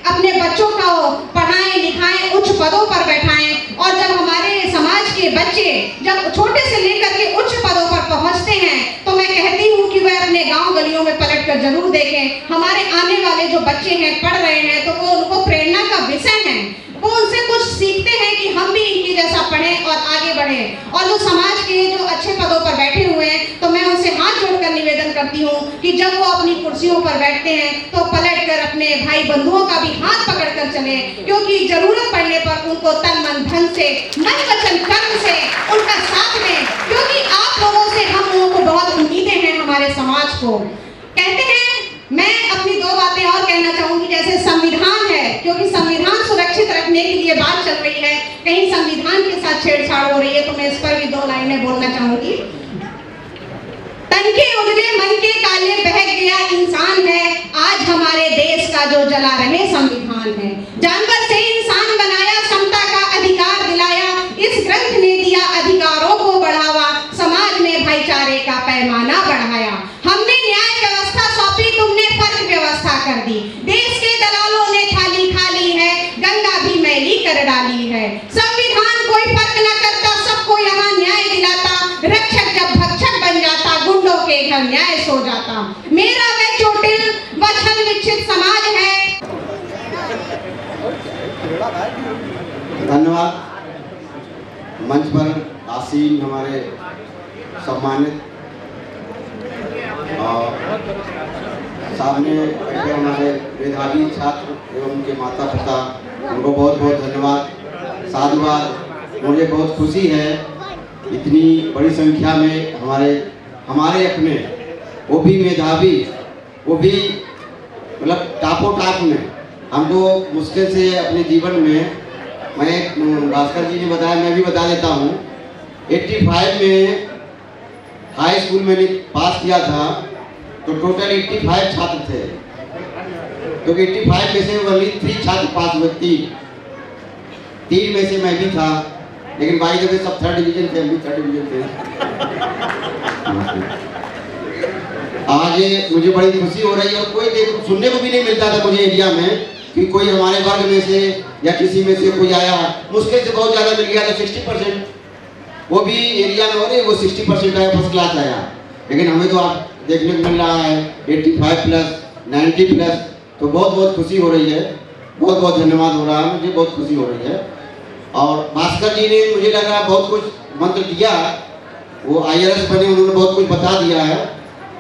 अपने बच्चों को पढ़ाएं लिखाएं, उच्च पदों पर बैठाएं, और जब हमारे समाज के बच्चे जब छोटे से लेकर के उच्च पदों पर पहुंचते हैं तो मैं कहती हूँ कि वह अपने गांव गलियों में पलट कर जरूर देखें। हमारे आने वाले जो बच्चे हैं, पढ़ रहे हैं, तो वो उनको प्रेरणा का विषय है। वो उनसे कुछ सीखते हैं कि हम भी इनकी जैसा पढ़ें और आगे बढ़ें। और जो समाज के जो अच्छे पदों पर बैठे हुए हैं, तो मैं उनसे हाथ जोड़कर निवेदन करती हूँ कि जब वो अपनी कुर्सियों पर बैठते हैं तो पलट कर अपने भाई बंधुओं का भी हाथ पकड़ कर चले, क्योंकि जरूरत पड़ने पर उनको तन मन धन से, मन वचन कर्म से उनका साथ दें, क्योंकि आप लोगों से हम लोगों को बहुत उम्मीदें हैं हमारे समाज को। कहते हैं, मैं अपनी दो बातें और कहना चाहूंगी। जैसे संविधान है, क्योंकि संविधान सुरक्षित रखने के लिए बात चल रही है, कहीं संविधान के साथ छेड़छाड़ हो रही है, तो मैं इस पर भी दो लाइनें बोलना चाहूंगी। तन के उजले मन के काले बहक गया इंसान है, आज हमारे देश का जो जला रहे संविधान है। जानवर से इंसान बनाया, समता का अधिकार दिलाया, इस ग्रंथ ने दिया अधिकारों को बढ़ावा, समाज में भाईचारे का पैमाना बढ़ाया। हमने न्याय व्यवस्था सौंपी, तुमने फर्क व्यवस्था कर दी। देश के दलालों ने थाली खाली है, गंगा भी मैली कर डाली है। संविधान कोई फर्क न करता, सबको यहाँ न्याय दिलाता, रक्षक जब भक्षक बन जाता, गुंडों के घर न्याय सो जाता। मेरा वह चोटिल व छल विकसित समाज है। धन्यवाद। मंच पर आसीन हमारे सम्मानित सामने बैठे हमारे मेधावी छात्र एवं उनके माता पिता, उनको बहुत बहुत धन्यवाद, साधुवाद। मुझे बहुत खुशी है इतनी बड़ी संख्या में हमारे अपने, वो भी मेधावी, वो भी मतलब टापो टाप में। हमको मुश्किल से अपने जीवन में, मैं भास्कर जी ने बताया, मैं भी बता देता हूँ, 85 में हाई स्कूल मैंने पास किया था, तो टोटल 85 छात्र थे, क्योंकि 85 में से ओनली 3 छात्र पास हुए, 3 में से मैं भी था, लेकिन बाई द वे सब 3rd डिवीजन थे, हम भी 3rd डिवीजन थे। आज मुझे बड़ी खुशी हो रही है, और कोई सुनने को भी नहीं मिलता था मुझे एरिया में कि कोई हमारे वर्ग में से या किसी में से कोई आया। मुश्किल से बहुत ज़्यादा मिल गया, तो 60%, वो भी एरिया में हो रही, वो 60% आया, फर्स्ट क्लास आया। लेकिन हमें तो आप देखने को मिल रहा है 85+, 90+, तो बहुत बहुत खुशी हो रही है। बहुत बहुत धन्यवाद हो रहा है, मुझे बहुत खुशी हो रही है। और भास्कर जी ने, मुझे लग रहा है, बहुत कुछ मंत्र दिया, वो IRS बने, उन्होंने बहुत कुछ बता दिया है,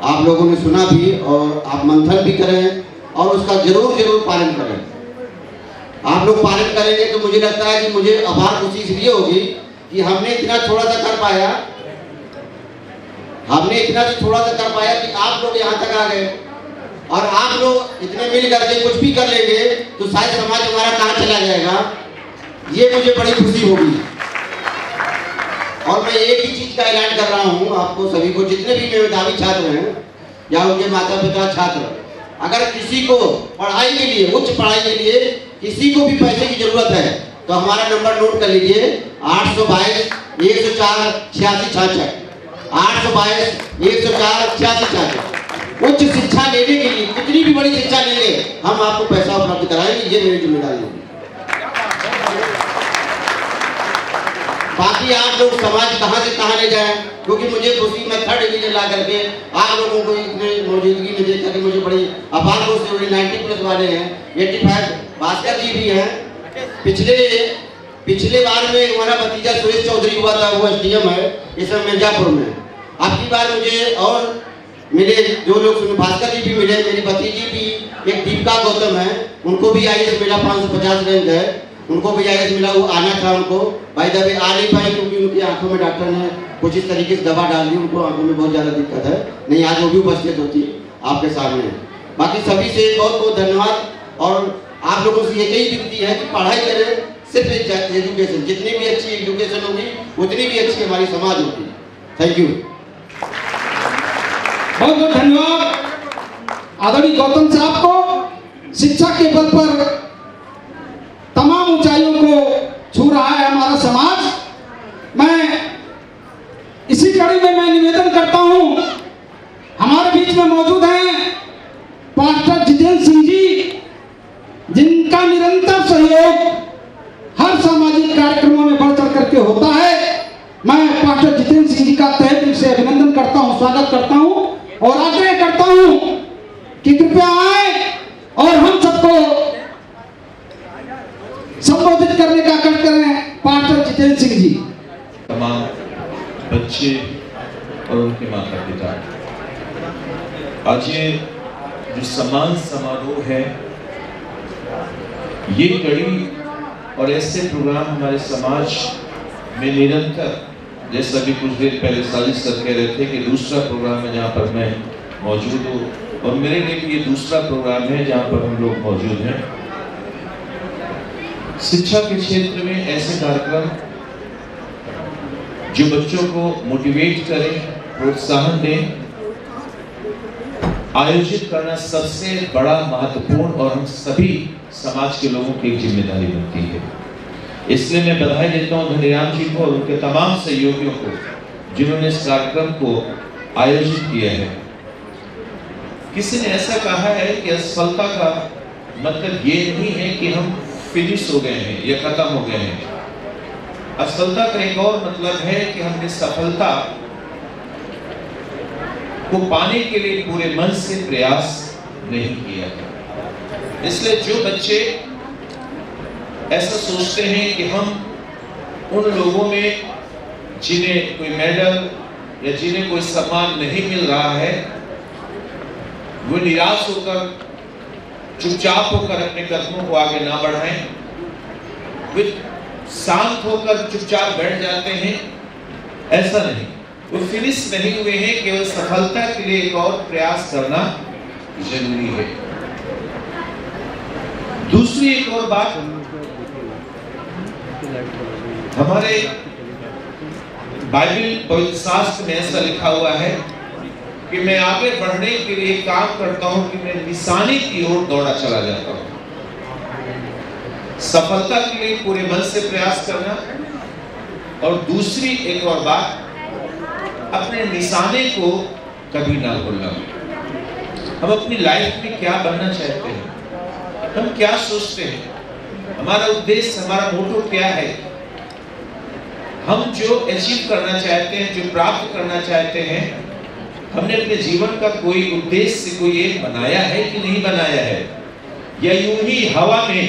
आप लोगों ने सुना भी, और आप मंथन भी करें और उसका जरूर जरूर पालन करें। आप लोग पालन करेंगे तो मुझे लगता है कि मुझे अपार खुशी इसलिए होगी कि हमने इतना थोड़ा सा कर पाया, हमने इतना थोड़ा सा कर पाया कि आप लोग यहाँ तक आ गए, और आप लोग इतने मिल करके कुछ भी कर लेंगे तो शायद समाज हमारा कहाँ चला जाएगा, ये मुझे बड़ी खुशी होगी। और मैं एक ही चीज का ऐलान कर रहा हूँ आपको सभी को, जितने भी मेधावी छात्र हैं या उनके माता पिता छात्र, अगर किसी को पढ़ाई के लिए, उच्च पढ़ाई के लिए किसी को भी पैसे की जरूरत है, तो हमारा नंबर नोट कर लीजिए, 822 104 8666, 822 104 8666। उच्च शिक्षा लेने के लिए, कितनी भी बड़ी शिक्षा ले ले, हम आपको पैसा उपलब्ध कराएंगे, ये मेरी जिम्मेदारी होगी। बाकी आप लोग समाज कहाँ से कहाँ ले जाएं, क्योंकि मुझे खुशी, मैं 3rd डिवीजन ला करके आप लोगों को इतने मौजूदगी में देख करके मुझे बड़ी अपार खुशी हो रही। 90+ वाले हैं, 85 भास्कर जी भी हैं। पिछले बार में हमारा भतीजा सुरेश चौधरी हुआ था, वो SDM है इस समय मिर्जापुर में। अब की बार मुझे और मिले, जो लोग भास्कर जी भी मिले, मेरी भतीजी भी एक दीपिका गौतम है, उनको भी IAS मिला, 550 रैंक है, उनको भी IAS मिला, वो आना था उनको, भाई दबे आ नहीं पाए क्योंकि उनकी आंखों में डॉक्टर ने कुछ इस तरीके से दवा डाल दी, उनको आंखों में बहुत ज़्यादा दिक्कत है, नहीं आज वो भी उपस्थित होती आपके सामने। बाकी सभी से बहुत बहुत धन्यवाद, और आप लोगों से यही विनती है कि पढ़ाई करें, सिर्फ एजुकेशन, जितनी भी अच्छी एजुकेशन होगी उतनी भी अच्छी हमारी समाज होगी। Thank you. बहुत बहुत धन्यवाद आदरणीय गौतम साहब को। शिक्षा के बल पर तमाम ऊंचाइयों को छू रहा है हमारा समाज। मैं इसी कड़ी में मैं निवेदन करता हूं, हमारे बीच में मौजूद हैं पास्टर जितेंद्र सिंह जी, जिनका निरंतर सहयोग हर सामाजिक कार्यक्रमों में बढ़ चढ़ करके होता है। मैं पास्टर जितेंद्र सिंह जी का तहे दिल से अभिनंदन करता हूं, स्वागत करता हूं और आग्रह करता हूं कि कृपया आए और हम सबको संबोधित करने का कष्ट करें। पास्टर जितेंद्र सिंह जी। तमाम बच्चे और उनके माता पिता, आज ये जो सम्मान समारोह है, ये कड़ी और ऐसे प्रोग्राम हमारे समाज में निरंतर, जैसा भी कुछ देर पहले साजिद सर कह रहे थे कि दूसरा प्रोग्राम है जहाँ पर मैं मौजूद हूँ, और मेरे लिए भी ये दूसरा प्रोग्राम है जहाँ पर हम लोग मौजूद हैं। शिक्षा के क्षेत्र में ऐसे कार्यक्रम जो बच्चों को मोटिवेट करें, प्रोत्साहन दें, आयोजित करना सबसे बड़ा महत्वपूर्ण और हम सभी समाज के लोगों की जिम्मेदारी बनती है। इसलिए मैं बधाई देता हूं धनीराम जी को और उनके तमाम सहयोगियों को जिन्होंने इस कार्यक्रम को आयोजित किया है। किसी ने ऐसा कहा है कि असफलता का मतलब ये नहीं है कि हम फिनिश हो गए हैं या खत्म हो गए हैं। असफलता का एक और मतलब है कि हमने सफलता को पाने के लिए पूरे मन से प्रयास नहीं किया। इसलिए जो बच्चे ऐसा सोचते हैं कि हम उन लोगों में जिन्हें कोई मेडल या जिन्हें कोई सम्मान नहीं मिल रहा है, वो निराश होकर चुपचाप होकर अपने कदमों को आगे ना बढ़ाएं, वे शांत होकर चुपचाप बैठ जाते हैं। ऐसा नहीं, वो फिनिश नहीं हुए हैं, केवल सफलता के लिए एक और प्रयास करना जरूरी है। दूसरी एक और बात, हमारे बाइबल पवित्र शास्त्र में ऐसा लिखा हुआ है कि मैं आगे बढ़ने के लिए काम करता हूं कि मैं निशाने की ओर दौड़ा चला जाता हूं। सफलता के लिए पूरे मन से प्रयास करना, और दूसरी एक और बात, अपने निशाने को कभी ना भूलना। हम अपनी लाइफ में क्या बनना चाहते हैं, हम क्या सोचते हैं, हमारा उद्देश्य, हमारा मोटो क्या है, हम जो अचीव करना चाहते हैं, जो प्राप्त करना चाहते हैं, हमने अपने जीवन का कोई उद्देश्य कोई एक बनाया है कि नहीं बनाया है, या यूं ही हवा में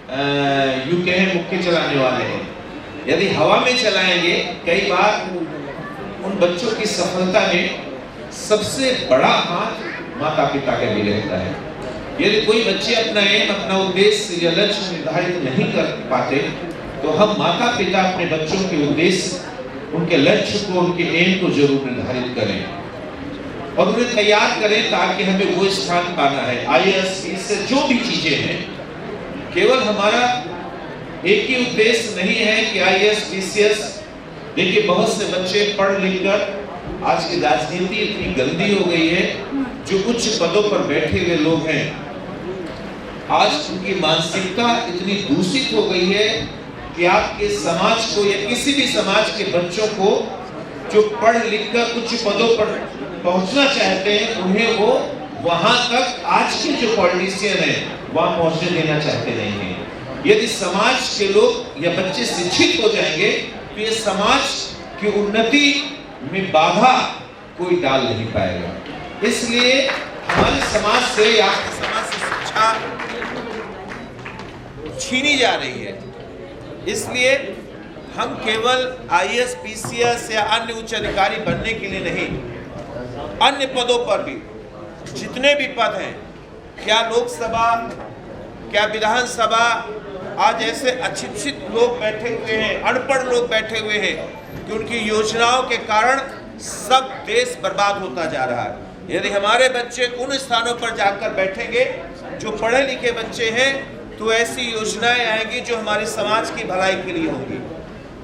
यूं कहें मुक्के चलाने वाले हैं। यदि हवा में चलाएंगे, कई बार उन बच्चों की सफलता में सबसे बड़ा हाथ माता पिता का भी रहता है। यदि कोई बच्चे अपना एम, अपना उद्देश्य या लक्ष्य निर्धारित नहीं कर पाते, तो हम माता पिता अपने बच्चों के उद्देश्य, उनके लक्ष्य को, उनके एम को जरूर निर्धारित करें और उन्हें तैयार करें, ताकि हमें वो स्थान पाना है। IAS से जो भी चीजें हैं, केवल हमारा एक ही उद्देश्य नहीं है कि IAS PCS। देखिए, बहुत से बच्चे पढ़ लिख कर, आज की राजनीति इतनी गंदी हो गई है, जो उच्च पदों पर बैठे हुए लोग हैं, आज उनकी मानसिकता इतनी दूषित हो गई है कि आपके समाज को या किसी भी समाज के बच्चों को जो पढ़ लिख कर उच्च पदों पर पहुंचना चाहते हैं, उन्हें वो वहां तक आज के जो पॉलिटिशियन है वहां पहुंचने देना चाहते नहीं हैं। यदि समाज के लोग या बच्चे शिक्षित हो जाएंगे, तो ये समाज की उन्नति में बाधा कोई डाल नहीं पाएगा। इसलिए हमारे समाज से या समाज से शिक्षा छीनी जा रही है। इसलिए हम केवल IAS PCS या अन्य उच्च अधिकारी बनने के लिए नहीं, अन्य पदों पर भी जितने भी पद हैं, क्या लोकसभा, क्या विधानसभा, आज ऐसे अशिक्षित लोग बैठे हुए हैं, अनपढ़ लोग बैठे हुए हैं कि उनकी योजनाओं के कारण सब देश बर्बाद होता जा रहा है। यदि हमारे बच्चे उन स्थानों पर जाकर बैठेंगे जो पढ़े लिखे बच्चे हैं, तो ऐसी योजनाएं आएंगी जो हमारे समाज की भलाई के लिए होगी।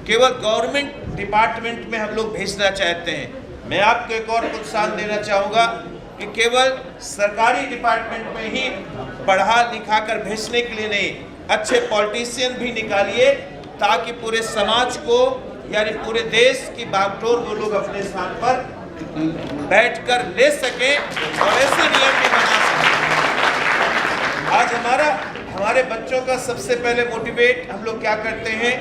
केवल गवर्नमेंट डिपार्टमेंट में हम लोग भेजना चाहते हैं। मैं आपको एक और प्रोत्साहन देना चाहूँगा कि केवल सरकारी डिपार्टमेंट में ही पढ़ा लिखा कर भेजने के लिए नहीं, अच्छे पॉलिटिशियन भी निकालिए ताकि पूरे समाज को यानी पूरे देश की बागडोर वो लोग अपने स्थान पर बैठकर ले सकें और ऐसे नियम भी बना सकें। आज हमारे बच्चों का सबसे पहले मोटिवेट हम लोग क्या करते हैं,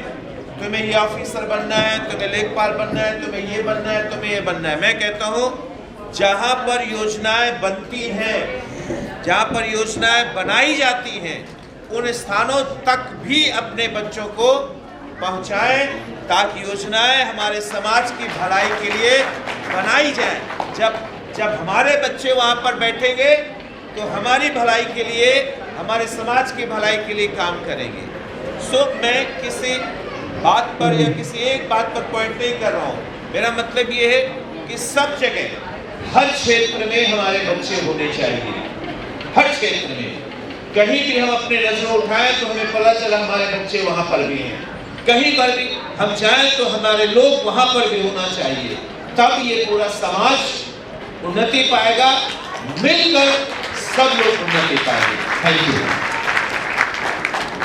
तुम्हें ये ऑफिसर बनना है, तुम्हें लेखपाल बनना है, तुम्हें ये बनना है, तुम्हें ये बनना है। मैं कहता हूँ जहाँ पर योजनाएं बनती हैं, जहाँ पर योजनाएं बनाई जाती हैं, उन स्थानों तक भी अपने बच्चों को पहुँचाएं ताकि योजनाएं हमारे समाज की भलाई के लिए बनाई जाए। जब हमारे बच्चे वहाँ पर बैठेंगे तो हमारी भलाई के लिए, हमारे समाज की भलाई के लिए काम करेंगे। सो मैं किसी बात पर या किसी एक बात पर पॉइंट नहीं कर रहा हूँ। मेरा मतलब ये है कि सब जगह, हर क्षेत्र में हमारे बच्चे होने चाहिए। हर क्षेत्र में कहीं भी हम अपने नजर उठाएं तो हमें पता चला हमारे बच्चे वहाँ पर भी हैं। कहीं पर भी हम जाएं तो हमारे लोग वहाँ पर भी होना चाहिए। तब ये पूरा समाज उन्नति पाएगा, मिलकर सब लोग उन्नति पाएंगे। Thank you.